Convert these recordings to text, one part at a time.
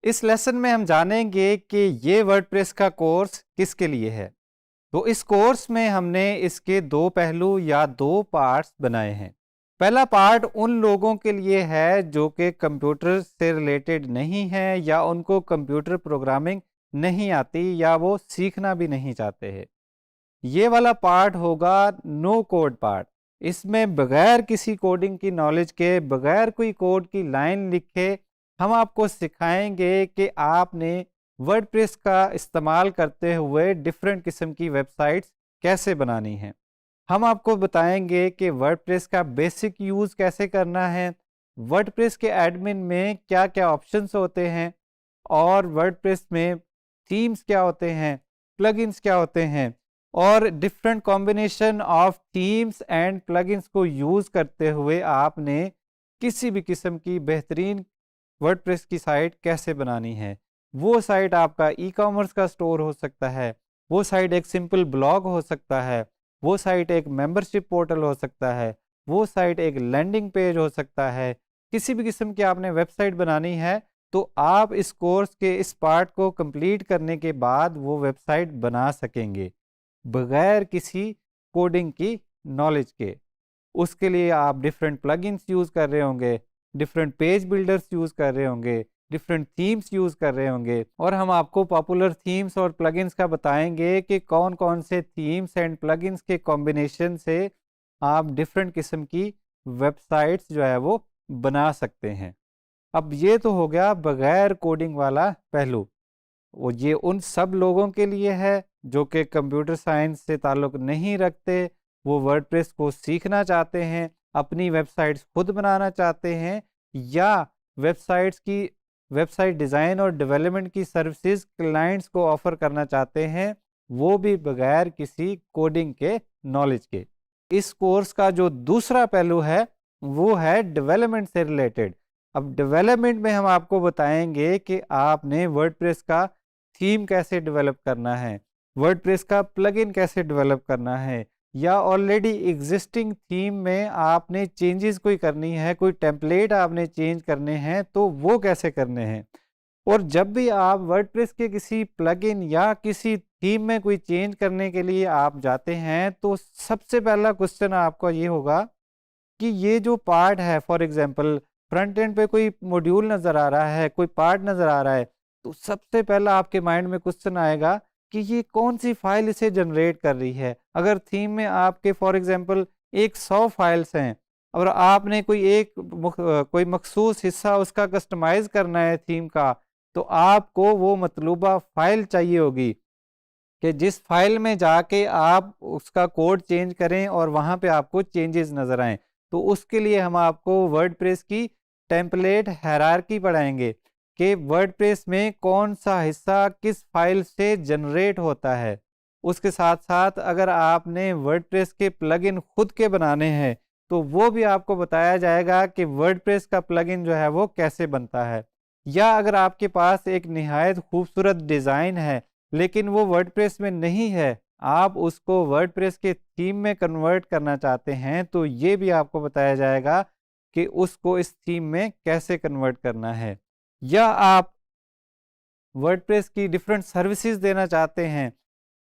इस लेसन में हम जानेंगे कि ये वर्डप्रेस का कोर्स किसके लिए है। तो इस कोर्स में हमने इसके दो पहलू या दो पार्ट्स बनाए हैं। पहला पार्ट उन लोगों के लिए है जो कि कंप्यूटर से रिलेटेड नहीं है या उनको कंप्यूटर प्रोग्रामिंग नहीं आती या वो सीखना भी नहीं चाहते हैं। ये वाला पार्ट होगा नो कोड पार्ट। इसमें बगैर किसी कोडिंग की नॉलेज के, बगैर कोई कोड की लाइन लिखे, हम आपको सिखाएंगे कि आपने वर्डप्रेस का इस्तेमाल करते हुए डिफरेंट किस्म की वेबसाइट्स कैसे बनानी है। हम आपको बताएंगे कि वर्डप्रेस का बेसिक यूज़ कैसे करना है, वर्डप्रेस के एडमिन में क्या क्या ऑप्शंस होते हैं, और वर्डप्रेस में थीम्स क्या होते हैं, प्लगइन्स क्या होते हैं, और different combination of themes and plugins को यूज़ करते हुए आपने किसी भी किस्म की बेहतरीन वर्डप्रेस की साइट कैसे बनानी है। वो साइट आपका ई कॉमर्स का स्टोर हो सकता है, वो साइट एक सिंपल ब्लॉग हो सकता है, वो साइट एक मेंबरशिप पोर्टल हो सकता है, वो साइट एक लैंडिंग पेज हो सकता है। किसी भी किस्म की आपने वेबसाइट बनानी है तो आप इस कोर्स के इस पार्ट को कंप्लीट करने के बाद वो वेबसाइट बना सकेंगे बगैर किसी कोडिंग की नॉलेज के। उसके लिए आप डिफरेंट प्लगइन्स यूज़ कर रहे होंगे, डिफरेंट पेज बिल्डर्स यूज़ कर रहे होंगे, डिफरेंट थीम्स यूज़ कर रहे होंगे, और हम आपको पॉपुलर थीम्स और प्लगइन्स का बताएंगे कि कौन कौन से थीम्स एंड प्लगइन्स के कॉम्बिनेशन से आप डिफरेंट किस्म की वेबसाइट्स जो है वो बना सकते हैं। अब ये तो हो गया बगैर कोडिंग वाला पहलू। वो ये उन सब लोगों के लिए है जो कि कंप्यूटर साइंस से ताल्लुक़ नहीं रखते, वो वर्डप्रेस को सीखना चाहते हैं, अपनी वेबसाइट्स खुद बनाना चाहते हैं, या वेबसाइट डिज़ाइन और डेवलपमेंट की सर्विसेज क्लाइंट्स को ऑफ़र करना चाहते हैं, वो भी बगैर किसी कोडिंग के नॉलेज के। इस कोर्स का जो दूसरा पहलू है वो है डेवलपमेंट से रिलेटेड। अब डेवलपमेंट में हम आपको बताएंगे कि आपने वर्डप्रेस का थीम कैसे डेवलप करना है, वर्डप्रेस का प्लगइन कैसे डेवलप करना है, या ऑलरेडी एग्जिस्टिंग थीम में आपने चेंजेस कोई करनी है, कोई टेम्पलेट आपने चेंज करने हैं तो वो कैसे करने हैं। और जब भी आप वर्डप्रेस के किसी प्लगइन या किसी थीम में कोई चेंज करने के लिए आप जाते हैं तो सबसे पहला क्वेश्चन आपका ये होगा कि ये जो पार्ट है, फॉर एग्जांपल फ्रंट एंड पे कोई मॉड्यूल नज़र आ रहा है, कोई पार्ट नज़र आ रहा है, तो सबसे पहला आपके माइंड में क्वेश्चन आएगा कि ये कौन सी फाइल इसे जनरेट कर रही है। अगर थीम में आपके फॉर एग्जांपल 100 फाइल्स हैं और आपने कोई मखसूस हिस्सा उसका कस्टमाइज करना है थीम का, तो आपको वो मतलूबा फाइल चाहिए होगी कि जिस फाइल में जाके आप उसका कोड चेंज करें और वहाँ पे आपको चेंजेस नज़र आएँ। तो उसके लिए हम आपको वर्डप्रेस की टेम्पलेट हायरार्की पढ़ाएंगे कि वर्डप्रेस में कौन सा हिस्सा किस फाइल से जनरेट होता है। उसके साथ साथ अगर आपने वर्डप्रेस के प्लगइन खुद के बनाने हैं तो वो भी आपको बताया जाएगा कि वर्डप्रेस का प्लगइन जो है वो कैसे बनता है। या अगर आपके पास एक निहायत खूबसूरत डिज़ाइन है लेकिन वो वर्डप्रेस में नहीं है, आप उसको वर्डप्रेस के थीम में कन्वर्ट करना चाहते हैं, तो ये भी आपको बताया जाएगा कि उसको इस थीम में कैसे कन्वर्ट करना है। या आप वर्डप्रेस की डिफरेंट सर्विसेज देना चाहते हैं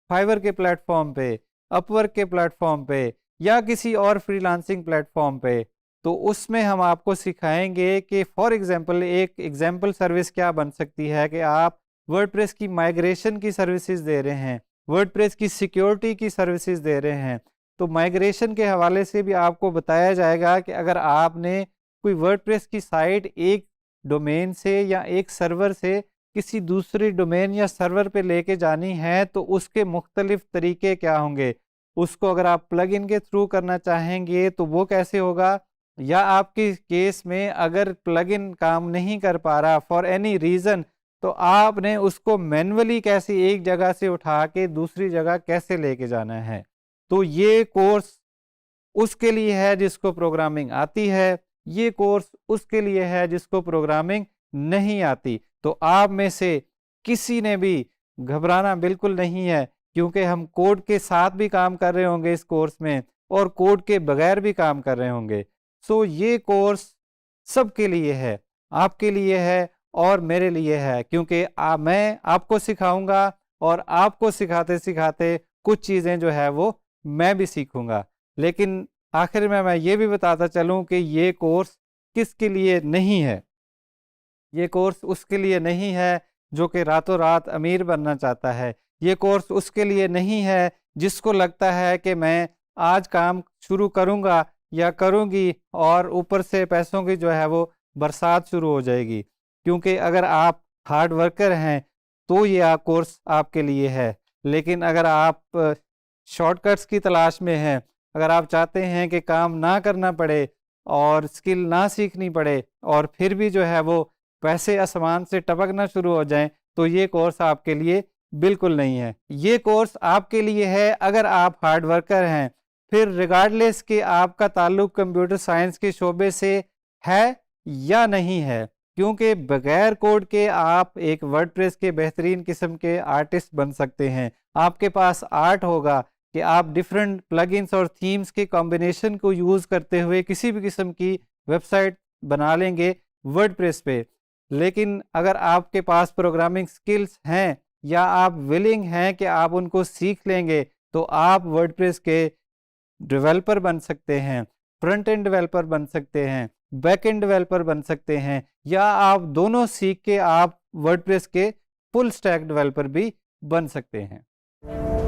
फाइवर के प्लेटफॉर्म पे, अपवर्क के प्लेटफॉर्म पे, या किसी और फ्रीलांसिंग प्लेटफॉर्म पे, तो उसमें हम आपको सिखाएंगे कि फॉर एग्जांपल एक एग्जांपल सर्विस क्या बन सकती है कि आप वर्डप्रेस की माइग्रेशन की सर्विसेज दे रहे हैं, वर्डप्रेस की सिक्योरिटी की सर्विसेज दे रहे हैं। तो माइग्रेशन के हवाले से भी आपको बताया जाएगा कि अगर आपने कोई वर्डप्रेस की साइट एक डोमेन से या एक सर्वर से किसी दूसरी डोमेन या सर्वर पे लेके जानी है तो उसके मुख्तलिफ तरीके क्या होंगे। उसको अगर आप प्लग इन के थ्रू करना चाहेंगे तो वो कैसे होगा, या आपके केस में अगर प्लग इन काम नहीं कर पा रहा फॉर एनी रीज़न, तो आपने उसको मैन्युअली कैसे एक जगह से उठा के दूसरी जगह कैसे लेके जाना है। तो ये कोर्स उसके लिए है जिसको प्रोग्रामिंग आती है, ये कोर्स उसके लिए है जिसको प्रोग्रामिंग नहीं आती। तो आप में से किसी ने भी घबराना बिल्कुल नहीं है, क्योंकि हम कोड के साथ भी काम कर रहे होंगे इस कोर्स में और कोड के बगैर भी काम कर रहे होंगे। सो ये कोर्स सबके लिए है, आपके लिए है और मेरे लिए है, क्योंकि मैं आपको सिखाऊंगा और आपको सिखाते सिखाते कुछ चीज़ें जो है वो मैं भी सीखूंगा। लेकिन आखिर में मैं ये भी बताता चलूं कि ये कोर्स किसके लिए नहीं है। ये कोर्स उसके लिए नहीं है जो कि रातों रात अमीर बनना चाहता है। ये कोर्स उसके लिए नहीं है जिसको लगता है कि मैं आज काम शुरू करूंगा या करूंगी और ऊपर से पैसों की जो है वो बरसात शुरू हो जाएगी। क्योंकि अगर आप हार्ड वर्कर हैं तो ये कोर्स आपके लिए है। लेकिन अगर आप शॉर्टकट्स की तलाश में हैं, अगर आप चाहते हैं कि काम ना करना पड़े और स्किल ना सीखनी पड़े और फिर भी जो है वो पैसे आसमान से टपकना शुरू हो जाएं, तो ये कोर्स आपके लिए बिल्कुल नहीं है। ये कोर्स आपके लिए है अगर आप हार्ड वर्कर हैं, फिर रिगार्डलेस कि आपका ताल्लुक कंप्यूटर साइंस के शोबे से है या नहीं है। क्योंकि बगैर कोड के आप एक वर्डप्रेस के बेहतरीन किस्म के आर्टिस्ट बन सकते हैं। आपके पास आर्ट होगा कि आप डिफरेंट प्लगइन्स और थीम्स के कॉम्बिनेशन को यूज़ करते हुए किसी भी किस्म की वेबसाइट बना लेंगे वर्डप्रेस पे। लेकिन अगर आपके पास प्रोग्रामिंग स्किल्स हैं या आप विलिंग हैं कि आप उनको सीख लेंगे, तो आप वर्डप्रेस के डेवलपर बन सकते हैं, फ्रंट एंड डेवलपर बन सकते हैं, बैक एंड डेवलपर बन सकते हैं, या आप दोनों सीख के आप वर्डप्रेस के फुल स्टैक डेवलपर भी बन सकते हैं।